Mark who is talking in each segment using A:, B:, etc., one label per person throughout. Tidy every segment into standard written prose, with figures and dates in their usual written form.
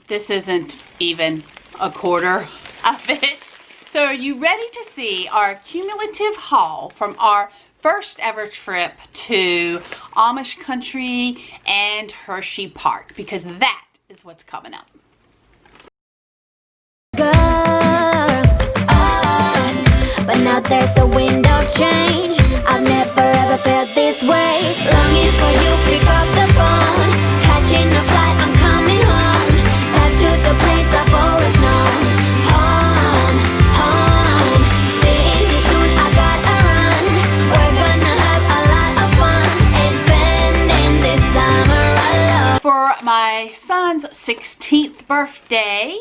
A: This isn't even a quarter of it. So are you ready to see our cumulative haul from our first ever trip to Amish country and Hershey Park? Because that is what's coming up.
B: But now there's a wind of change. I've never ever felt this way. Longing for you, pick up the phone. Catching a flight, I'm coming home. Back to the place I've always known. Home, home. Seeing you soon, I gotta run. We're gonna have a lot of fun and spending this summer alone.
A: For my son's 16th birthday,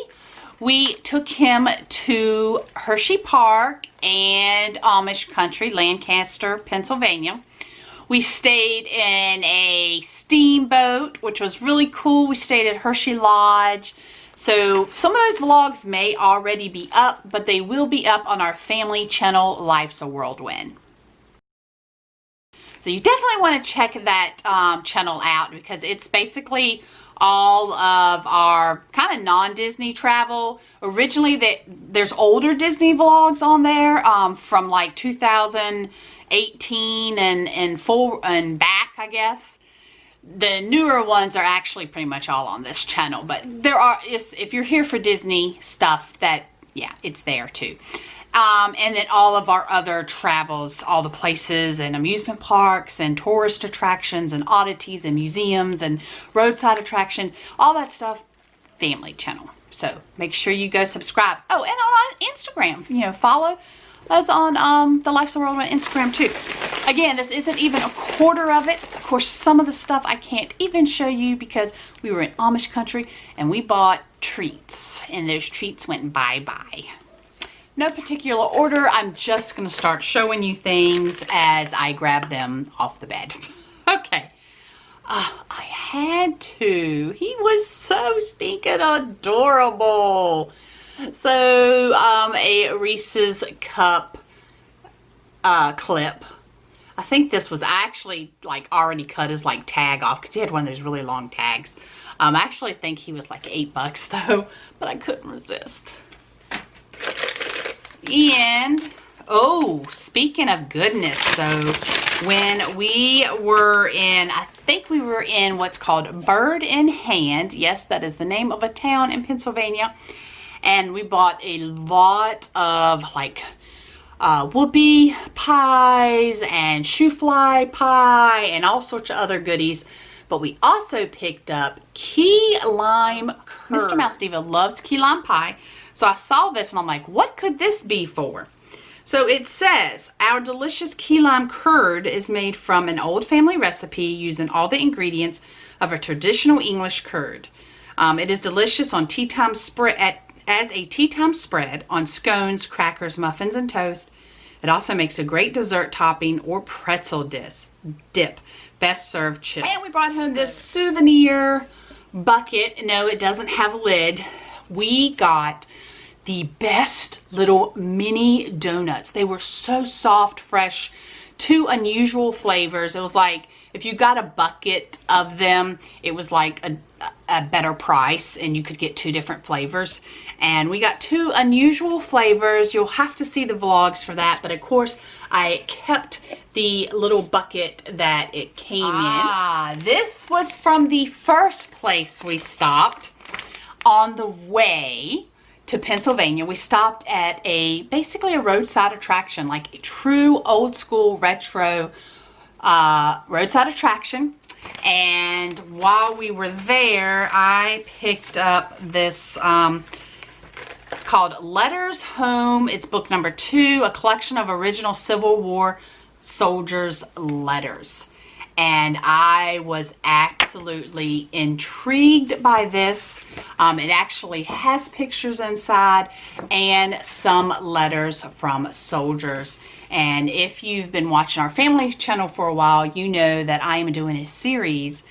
A: we took him to Hershey Park and Amish country, Lancaster, Pennsylvania. We stayed in a steamboat, which was really cool. We stayed at Hershey Lodge. So some of those vlogs may already be up, but they will be up on our family channel, Life's a Whirlwind. So you definitely want to check that channel out, because it's basically all of our kind of non-Disney travel. Originally, there's older Disney vlogs on there from like 2018 and back, I guess. The newer ones are actually pretty much all on this channel, but if you're here for Disney stuff, that, yeah, it's there too. And then all of our other travels, all the places and amusement parks and tourist attractions and oddities and museums and roadside attractions, all that stuff, family channel. So make sure you go subscribe. Oh, and on Instagram, you know, follow us on the Life's a Whirlwind Instagram too. Again, this isn't even a quarter of it. Of course, some of the stuff I can't even show you because we were in Amish country and we bought treats, and those treats went bye-bye. No particular order. I'm just going to start showing you things as I grab them off the bed. Okay. I had to. He was so stinking adorable. So, a Reese's Cup clip. I think this was actually like already cut his like tag off because he had one of those really long tags. I actually think he was like $8 though, but I couldn't resist. And, oh, speaking of goodness, so when we were in, I think we were in what's called Bird in Hand. Yes, that is the name of a town in Pennsylvania. And we bought a lot of like whoopie pies and shoe fly pie and all sorts of other goodies. But we also picked up key lime curd. Mr. Mouse Diva loves key lime pie. So I saw this and I'm like, what could this be for? So it says, our delicious key lime curd is made from an old family recipe using all the ingredients of a traditional English curd. It is delicious on tea-time spread, as a tea-time spread on scones, crackers, muffins, and toast. It also makes a great dessert topping or pretzel dip. Best served chilled. And we brought home this souvenir bucket. No, it doesn't have a lid. We got the best little mini donuts. They were so soft, fresh, 2 unusual flavors. It was like, if you got a bucket of them, it was like a better price and you could get 2 different flavors. And we got 2 unusual flavors. You'll have to see the vlogs for that. But of course, I kept the little bucket that it came in. This was from the first place we stopped. On the way to Pennsylvania, we stopped at basically a roadside attraction, like a true old school retro roadside attraction. And while we were there, I picked up this, it's called Letters Home. It's book number 2, a collection of original Civil War soldiers' letters. And I was absolutely intrigued by this. It actually has pictures inside and some letters from soldiers. And if you've been watching our family channel for a while, you know that I am doing a series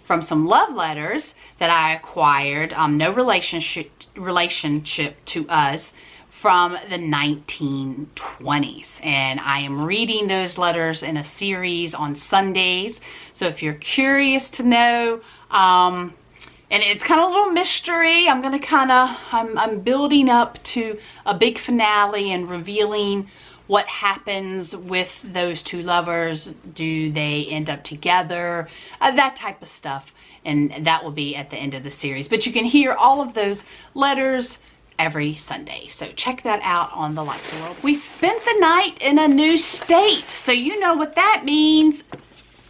A: from some love letters that I acquired, no relationship to us, from the 1920s. And I am reading those letters in a series on Sundays. So if you're curious to know And it's kind of a little mystery. I'm building up to a big finale and revealing what happens with those two lovers. Do they end up together? That type of stuff. And that will be at the end of the series. But you can hear all of those letters every Sunday. So check that out on the Like the World. We spent the night in a new state. So you know what that means.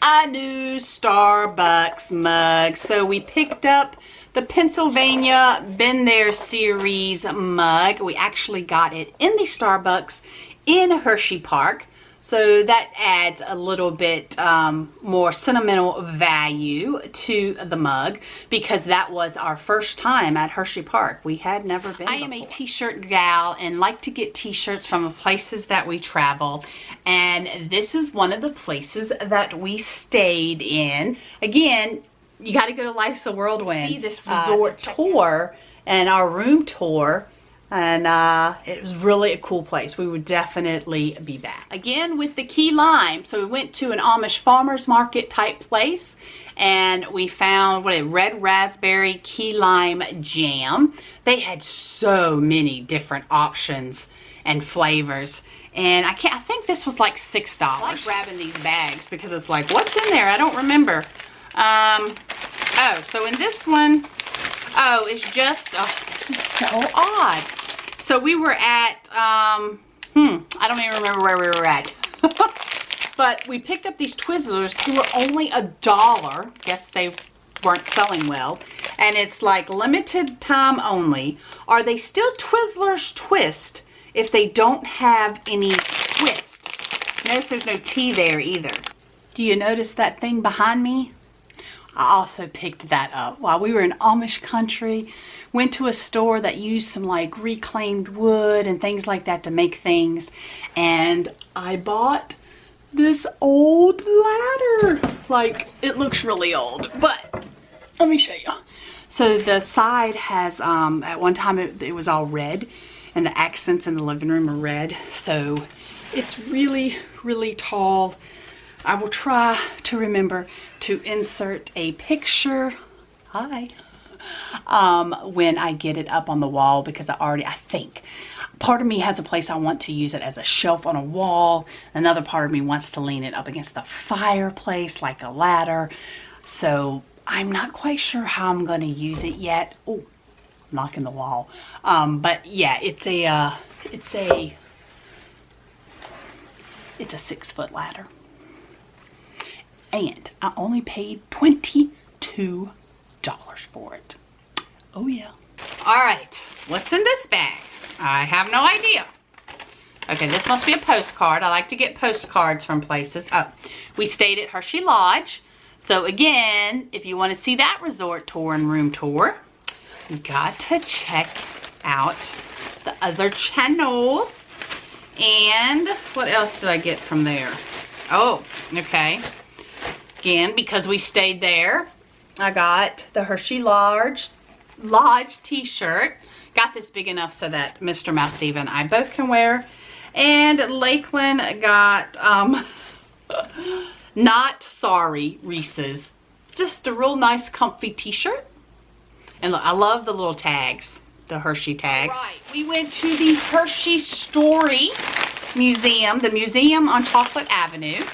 A: A new Starbucks mug. So we picked up the Pennsylvania Been There series mug. We actually got it in the Starbucks in Hershey Park. So that adds a little bit more sentimental value to the mug because that was our first time at Hershey Park. We had never been before. I am a t-shirt gal and like to get t-shirts from the places that we travel. And this is one of the places that we stayed in. Again, you got to go to Life's a Whirlwind. See this resort tour and our room tour. And it was really a cool place. We would definitely be back. Again, with the key lime. So we went to an Amish farmer's market type place. And we found red raspberry key lime jam. They had so many different options and flavors. And I think this was like $6. I like grabbing these bags because it's like, what's in there? I don't remember. Oh, so in this one, oh, it's just, oh, this is so odd. So we were at, I don't even remember where we were at. But we picked up these Twizzlers. They were only $1. Guess they weren't selling well. And it's like limited time only. Are they still Twizzlers Twist if they don't have any twist? Notice there's no T there either. Do you notice that thing behind me? I also picked that up while we were in Amish country. Went to a store that used some like reclaimed wood and things like that to make things. And I bought this old ladder. Like, it looks really old, but let me show you. So the side has, at one time it was all red and the accents in the living room are red. So it's really, really tall. I will try to remember to insert a picture, when I get it up on the wall because I think part of me has a place I want to use it as a shelf on a wall. Another part of me wants to lean it up against the fireplace like a ladder. So I'm not quite sure how I'm going to use it yet. Oh, knocking the wall. But yeah, it's a 6-foot ladder. And I only paid $22 for it. Oh yeah. All right, what's in this bag? I have no idea. Okay, this must be a postcard. I like to get postcards from places. Oh, we stayed at Hershey Lodge. So again, if you want to see that resort tour and room tour, you got to check out the other channel. And what else did I get from there? Oh, okay. Again, because we stayed there, I got the Hershey Lodge t-shirt. Got this big enough so that Mr. Mouse Diva and I both can wear. And Lakeland got Not Sorry Reese's. Just a real nice comfy t-shirt. And look, I love the little tags, the Hershey tags. Right, we went to the Hershey Story Museum, the museum on Chocolate Avenue.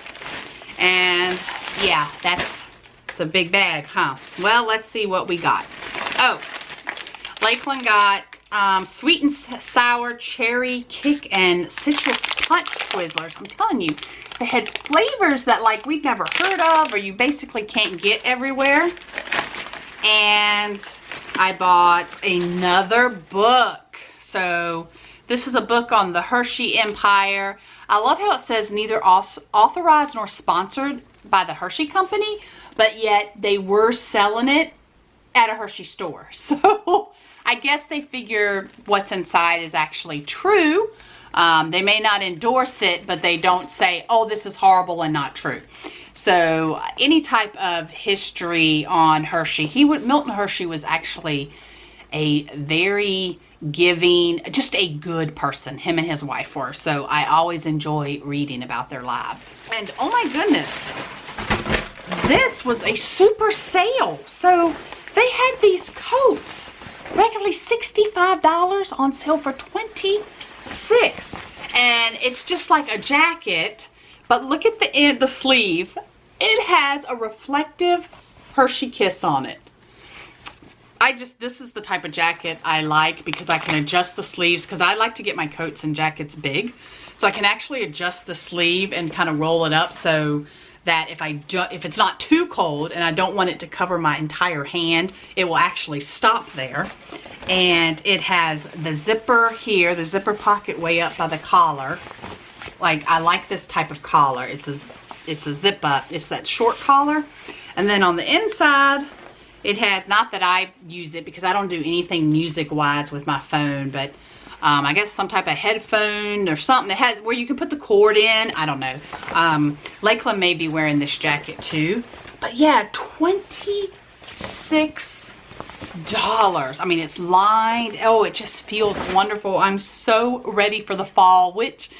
A: And yeah, it's a big bag, huh? Well, let's see what we got. Oh, Lakeland got sweet and sour cherry kick and citrus punch Twizzlers. I'm telling you, they had flavors that like we'd never heard of or you basically can't get everywhere. And I bought another book. So this is a book on the Hershey Empire. I love how it says neither authorized nor sponsored by the Hershey Company, but yet they were selling it at a Hershey store. So I guess they figure what's inside is actually true. They may not endorse it, but they don't say, oh, this is horrible and not true. So any type of history on Hershey, Milton Hershey was actually a very giving, just a good person. Him and his wife were. So I always enjoy reading about their lives. And oh my goodness, this was a super sale. So they had these coats, regularly $65, on sale for $26. And it's just like a jacket, but look at the end, the sleeve. It has a reflective Hershey Kiss on it. This is the type of jacket I like because I can adjust the sleeves, because I like to get my coats and jackets big. So I can actually adjust the sleeve and kind of roll it up so that if it's not too cold and I don't want it to cover my entire hand, it will actually stop there. And it has the zipper here, the zipper pocket way up by the collar. Like, I like this type of collar. It's a zip up. It's that short collar. And then on the inside, it has, not that I use it because I don't do anything music wise with my phone, but I guess some type of headphone or something that has where you can put the cord in. I don't know. Lakeland may be wearing this jacket too. But yeah, $26. I mean, it's lined. Oh, it just feels wonderful. I'm so ready for the fall, which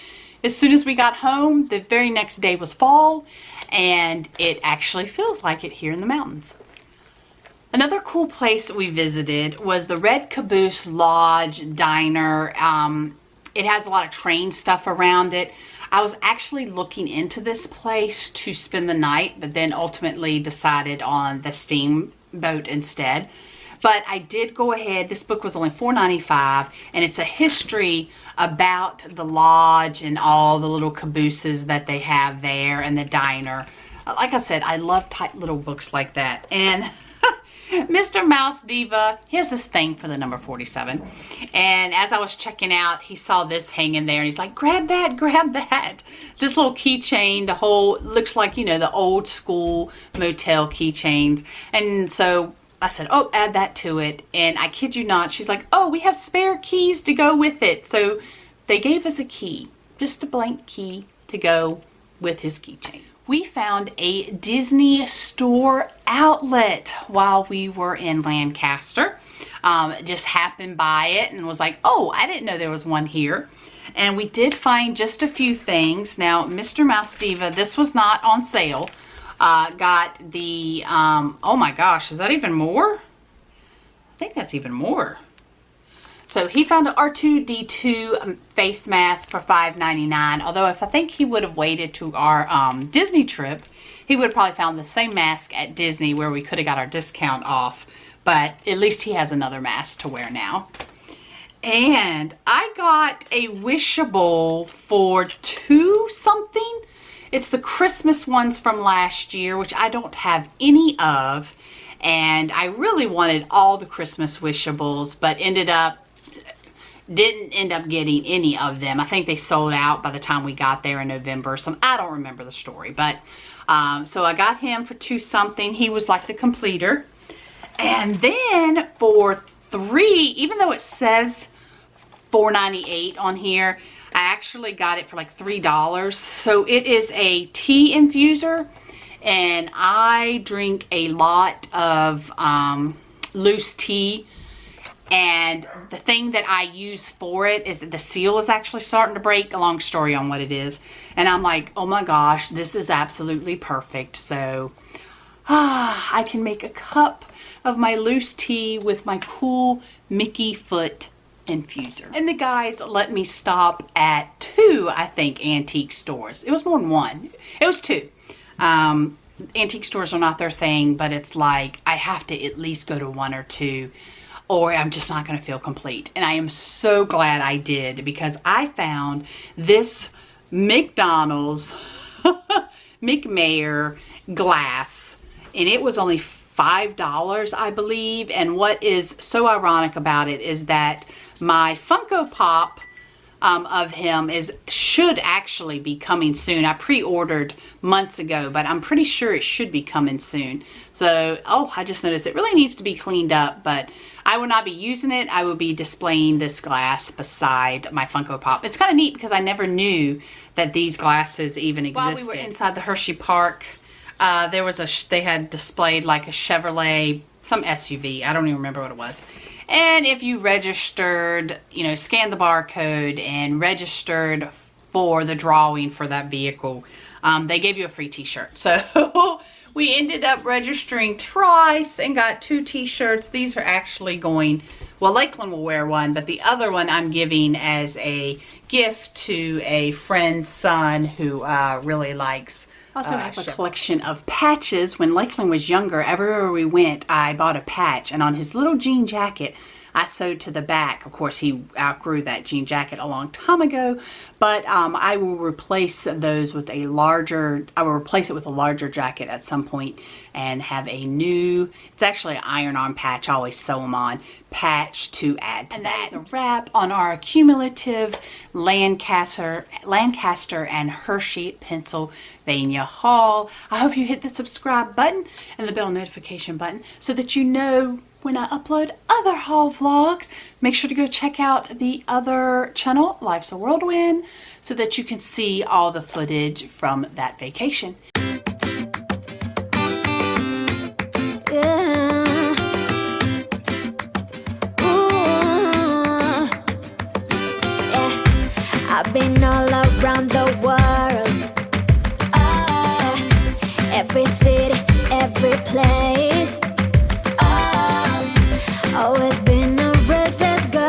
A: as soon as we got home, the very next day was fall, and it actually feels like it here in the mountains. Another cool place that we visited was the Red Caboose Lodge Diner. It has a lot of train stuff around it. I was actually looking into this place to spend the night, but then ultimately decided on the steamboat instead. But I did go ahead. This book was only $4.95, and it's a history about the lodge and all the little cabooses that they have there and the diner. Like I said, I love tight little books like that. And Mr. Mouse Diva, he has this thing for the number 47. And as I was checking out, he saw this hanging there, and he's like, grab that, grab that. This little keychain, the whole, looks like, you know, the old school motel keychains. And so I said, oh, add that to it. And I kid you not, she's like, oh, we have spare keys to go with it. So they gave us a key, just a blank key to go with his keychain. We found a Disney store outlet while we were in Lancaster. Just happened by it and was like, oh, I didn't know there was one here. And we did find just a few things. Now, Mr. Mouse Diva, this was not on sale. Got the, oh my gosh, is that even more? I think that's even more. So he found an R2-D2 face mask for $5.99. Although if I think he would have waited to our Disney trip, he would have probably found the same mask at Disney where we could have got our discount off. But at least he has another mask to wear now. And I got a Wishable for $2 something. It's the Christmas ones from last year, which I don't have any of. And I really wanted all the Christmas Wishables, but didn't end up getting any of them. I think they sold out by the time we got there in November. So I don't remember the story, but so I got him for $2 something. He was like the completer. And then for $3, even though it says $4.98 on here, I actually got it for like $3. So it is a tea infuser, and I drink a lot of loose tea. And the thing that I use for it is that the seal is actually starting to break. A long story on what it is. And I'm like, oh my gosh, this is absolutely perfect. So I can make a cup of my loose tea with my cool Mickey foot infuser. And the guys let me stop at 2, I think, antique stores. It was more than one. It was 2. Antique stores are not their thing, but it's like I have to at least go to 1 or 2. Or I'm just not going to feel complete. And I am so glad I did, because I found this McDonald's McMayer glass, and it was only $5, I believe. And what is so ironic about it is that my Funko Pop of him should actually be coming soon. I pre-ordered months ago, but I'm pretty sure it should be coming soon. So, oh, I just noticed it really needs to be cleaned up, but I will not be using it. I will be displaying this glass beside my Funko Pop. It's kind of neat because I never knew that these glasses even existed. While we were inside the Hershey Park, there was they had displayed like a Chevrolet, some SUV. I don't even remember what it was. And if you registered, you know, scanned the barcode and registered for the drawing for that vehicle, they gave you a free t-shirt. So We ended up registering twice and got 2 t-shirts. These are actually going, well, Lakeland will wear one, but the other one I'm giving as a gift to a friend's son who really likes. I also have a collection of patches. When Lakeland was younger, everywhere we went, I bought a patch, and on his little jean jacket, I sewed to the back. Of course, he outgrew that jean jacket a long time ago, but I will replace those with a larger, I will replace it with a larger jacket at some point and have a new, it's actually an iron-on patch, I always sew them on, patch to add to that. That is a wrap on our cumulative Lancaster and Hershey, Pennsylvania haul. I hope you hit the subscribe button and the bell notification button so that you know when I upload other haul vlogs. Make sure to go check out the other channel, Life's a Whirlwind, so that you can see all the footage from that vacation.
B: I've been all around the world, every city, every place. Always been a restless girl,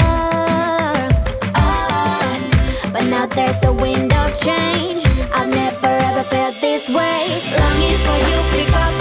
B: but now there's a wind of change. I've never ever felt this way. Longing for you, pick up the